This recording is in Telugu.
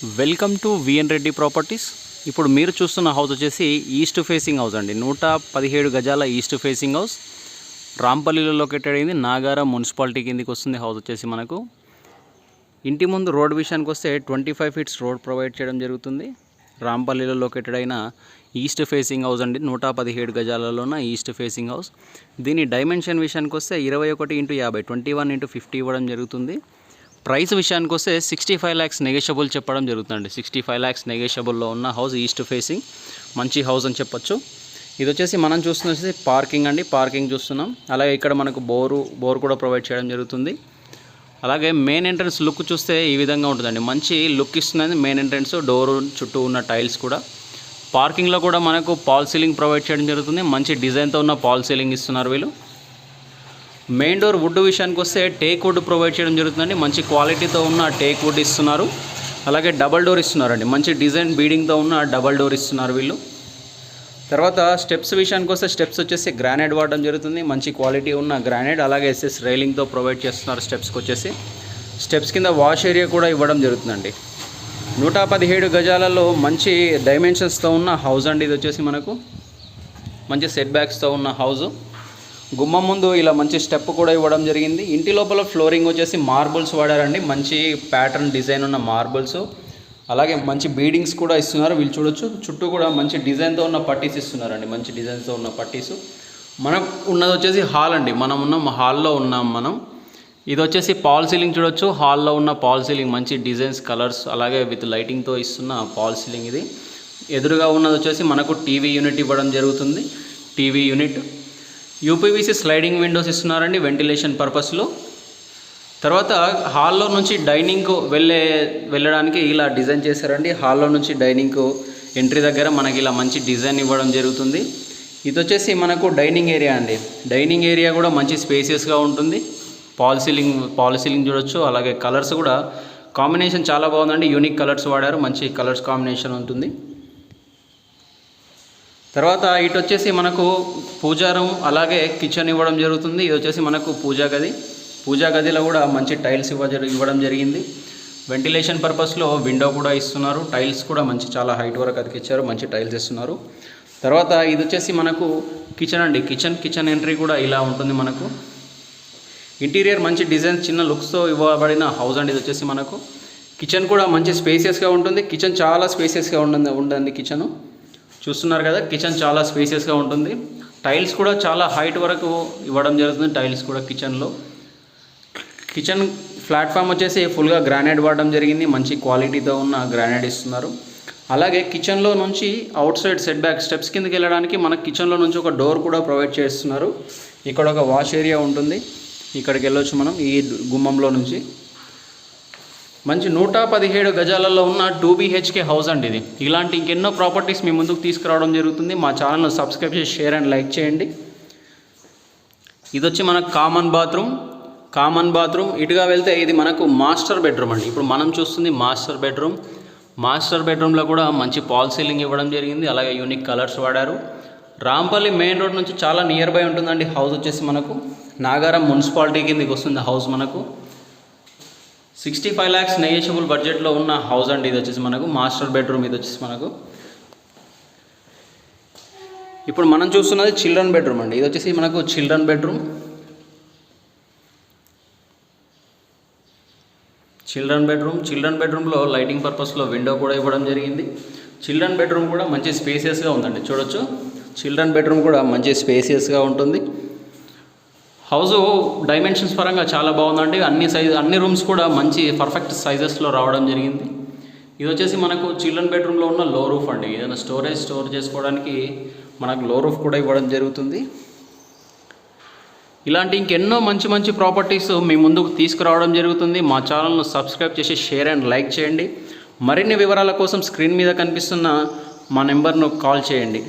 Welcome to V N Reddy properties. ఇప్పుడు మీరు చూస్తున్న హౌస్ వచ్చేసి ఈస్ట్ ఫేసింగ్ హౌస్ అండి. 117 గజాల ఈస్ట్ ఫేసింగ్ హౌస్ రాంపల్లిలో లొకేటెడ్ అయింది. నాగారం మున్సిపాలిటీ కిందికి వస్తుంది హౌస్ వచ్చేసి మనకు. ఇంటి ముందు రోడ్ విషయానికి వస్తే 25 ఫీట్స్ రోడ్ ప్రొవైడ్ చేయడం జరుగుతుంది. రాంపల్లిలో లొకేటెడ్ అయిన ఈస్ట్ ఫేసింగ్ హౌస్ అండి. 117 గజాలలో ఉన్న ఈస్ట్ ఫేసింగ్ హౌస్. దీని డైమెన్షన్ విషయానికి వస్తే 21x50 21x50 ఇవ్వడం జరుగుతుంది. ప్రైస్ విషయానికి వస్తే 65 lakhs నెగోషియబుల్ చెప్పడం జరుగుతుంది. 65 lakhs నెగోషియబుల్లో ఉన్న హౌస్ ఈస్ట్ ఫేసింగ్ మంచి హౌస్ అని చెప్పొచ్చు. ఇది వచ్చేసి మనం చూస్తున్నది పార్కింగ్ అండి. పార్కింగ్ చూస్తున్నాం. అలాగే ఇక్కడ మనకు బోర్ కూడా ప్రొవైడ్ చేయడం జరుగుతుంది. అలాగే మెయిన్ ఎంట్రన్స్ లుక్ చూస్తే ఈ విధంగా ఉంటుందండి. మంచి లుక్ ఇస్తుంది మెయిన్ ఎంట్రన్స్. డోర్ చుట్టూ ఉన్న టైల్స్ కూడా. పార్కింగ్లో కూడా మనకు పాల్ సీలింగ్ ప్రొవైడ్ చేయడం జరుగుతుంది. మంచి డిజైన్తో ఉన్న పాల్ సీలింగ్ ఇస్తున్నారు వీళ్ళు. మెయిన్ డోర్ వుడ్ విషయానికి వస్తే టేక్ వుడ్ ప్రొవైడ్ చేయడం జరుగుతుందండి. మంచి క్వాలిటీతో ఉన్న టేక్ వుడ్ ఇస్తున్నారు. అలాగే డబల్ డోర్ ఇస్తున్నారండి. మంచి డిజైన్ బీడింగ్తో ఉన్న డబల్ డోర్ ఇస్తున్నారు వీళ్ళు. తర్వాత స్టెప్స్ విషయానికి వస్తే స్టెప్స్ వచ్చేసి గ్రానైట్ వాడడం జరుగుతుంది. మంచి క్వాలిటీ ఉన్న గ్రానైట్. అలాగే ఎస్ఎస్ రైలింగ్తో ప్రొవైడ్ చేస్తున్నారు స్టెప్స్కి వచ్చేసి. స్టెప్స్ కింద వాష్ ఏరియా కూడా ఇవ్వడం జరుగుతుందండి. 117 గజాలలో మంచి డైమెన్షన్స్తో ఉన్న హౌస్ అండి. ఇది వచ్చేసి మనకు మంచి సెట్ బ్యాక్స్తో ఉన్న హౌజు. గుమ్మం ముందు ఇలా మంచి స్టెప్ కూడా ఇవ్వడం జరిగింది. ఇంటి లోపల ఫ్లోరింగ్ వచ్చేసి మార్బుల్స్ వాడారండి. మంచి ప్యాటర్న్ డిజైన్ ఉన్న మార్బుల్స్. అలాగే మంచి బీడింగ్స్ కూడా ఇస్తున్నారు. వీళ్ళు చూడొచ్చు చుట్టూ కూడా మంచి డిజైన్తో ఉన్న పట్టీస్ ఇస్తున్నారండి. మంచి డిజైన్తో ఉన్న పట్టీస్. మనం ఉన్నది వచ్చేసి హాల్ అండి. మనం ఉన్న హాల్లో ఉన్నాం మనం. ఇది వచ్చేసి పాల్ సీలింగ్ చూడొచ్చు. హాల్లో ఉన్న పాల్ సీలింగ్ మంచి డిజైన్స్ కలర్స్ అలాగే విత్ లైటింగ్తో ఇస్తున్న పాల్ సీలింగ్ ఇది. ఎదురుగా ఉన్నది వచ్చేసి మనకు టీవీ యూనిట్ ఇవ్వడం జరుగుతుంది. TV unit UPVC sliding Windows ఇస్తున్నారండి వెంటిలేషన్ పర్పస్లో. తర్వాత హాల్లో నుంచి డైనింగ్కు వెళ్ళడానికి ఇలా డిజైన్ చేశారండి. హాల్లో నుంచి డైనింగ్కు ఎంట్రీ దగ్గర మనకి ఇలా మంచి డిజైన్ ఇవ్వడం జరుగుతుంది. ఇది వచ్చేసి మనకు డైనింగ్ ఏరియా అండి. డైనింగ్ ఏరియా కూడా మంచి స్పేసియస్గా ఉంటుంది. పాల్ సీలింగ్ చూడొచ్చు. అలాగే కలర్స్ కూడా కాంబినేషన్ చాలా బాగుందండి. యూనిక్ కలర్స్ వాడారు. మంచి కలర్స్ కాంబినేషన్ ఉంటుంది. తర్వాత ఇటు వచ్చేసి మనకు పూజా రూమ్ అలాగే కిచెన్ ఇవ్వడం జరుగుతుంది. ఇది వచ్చేసి మనకు పూజా గది. పూజా గదిలో కూడా మంచి టైల్స్ ఇవ్వడం జరిగింది. వెంటిలేషన్ పర్పస్లో విండో కూడా ఇస్తున్నారు. టైల్స్ కూడా మంచి చాలా హైట్ వరకు అతికిచ్చారు. మంచి టైల్స్ ఇస్తున్నారు. తర్వాత ఇది వచ్చేసి మనకు కిచెన్ అండి. కిచెన్ ఎంట్రీ కూడా ఇలా ఉంటుంది మనకు. ఇంటీరియర్ మంచి డిజైన్ చిన్న లుక్స్తో ఇవ్వబడిన హౌస్ అండి. ఇది వచ్చేసి మనకు కిచెన్ కూడా మంచి స్పేసియస్గా ఉంటుంది. కిచెన్ చాలా స్పేసియస్గా ఉండండి కిచెను చూస్తున్నారు కదా. కిచెన్ చాలా స్పేసియస్గా ఉంటుంది. టైల్స్ కూడా చాలా హైట్ వరకు ఇవ్వడం జరుగుతుంది. టైల్స్ కూడా కిచెన్లో. కిచెన్ ప్లాట్ఫామ్ వచ్చేసి ఫుల్గా గ్రానైట్ వాడడం జరిగింది. మంచి క్వాలిటీతో ఉన్న గ్రానైట్ ఇస్తున్నారు. అలాగే కిచెన్లో నుంచి out side set back steps కిందకి వెళ్ళడానికి మన కిచెన్లో నుంచి ఒక డోర్ కూడా ప్రొవైడ్ చేస్తున్నారు. ఇక్కడ ఒక వాష్ ఏరియా ఉంటుంది. ఇక్కడికి వెళ్ళొచ్చు మనం ఈ గుమ్మంలో నుంచి. మంచి 117 గజాలలో ఉన్న 2 BHK హౌస్ అండి ఇది. ఇలాంటి ఇంకెన్నో ప్రాపర్టీస్ మీ ముందుకు తీసుకురావడం జరుగుతుంది. మా ఛానల్ను సబ్స్క్రైబ్ చేసి షేర్ అండ్ లైక్ చేయండి. ఇది వచ్చి మనకు కామన్ బాత్రూమ్. ఇటుగా వెళ్తే ఇది మనకు మాస్టర్ బెడ్రూమ్ అండి. ఇప్పుడు మనం చూస్తుంది మాస్టర్ బెడ్రూమ్లో కూడా మంచి పాల్ సీలింగ్ ఇవ్వడం జరిగింది. అలాగే యూనిక్ కలర్స్ వాడారు. రాంపల్లి మెయిన్ రోడ్ నుంచి చాలా నియర్ బై ఉంటుందండి హౌస్ వచ్చేసి మనకు. నాగారం మున్సిపాలిటీ కిందకి వస్తుంది హౌస్ మనకు. 65 lakhs నెగోషియబుల్ బడ్జెట్లో ఉన్న హౌస్ అండి. ఇది వచ్చేసి మనకు మాస్టర్ బెడ్రూమ్. ఇది వచ్చేసి మనకు ఇప్పుడు మనం చూస్తున్నది చిల్డ్రన్ బెడ్రూమ్ అండి. ఇది వచ్చేసి మనకు చిల్డ్రన్ బెడ్రూమ్లో లైటింగ్ పర్పస్లో విండో కూడా ఇవ్వడం జరిగింది. చిల్డ్రన్ బెడ్రూమ్ కూడా మంచి స్పేసియస్గా ఉందండి. చూడొచ్చు చిల్డ్రన్ బెడ్రూమ్ కూడా మంచి స్పేసియస్గా ఉంటుంది. హౌస్ డైమెన్షన్స్ పరంగా చాలా బాగుందండి. అన్ని రూమ్స్ కూడా మంచి పర్ఫెక్ట్ సైజెస్లో రావడం జరిగింది. ఇది వచ్చేసి మనకు చిల్డ్రన్ బెడ్రూమ్లో ఉన్న లో రూఫ్ అండి. ఏదైనా స్టోర్ చేసుకోవడానికి మనకు లో రూఫ్ కూడా ఇవ్వడం జరుగుతుంది. ఇలాంటి ఇంకెన్నో మంచి ప్రాపర్టీస్ మీ ముందుకు తీసుకురావడం జరుగుతుంది. మా ఛానల్ను సబ్స్క్రైబ్ చేసి షేర్ అండ్ లైక్ చేయండి. మరిన్ని వివరాల కోసం స్క్రీన్ మీద కనిపిస్తున్న మా నెంబర్ను కాల్ చేయండి.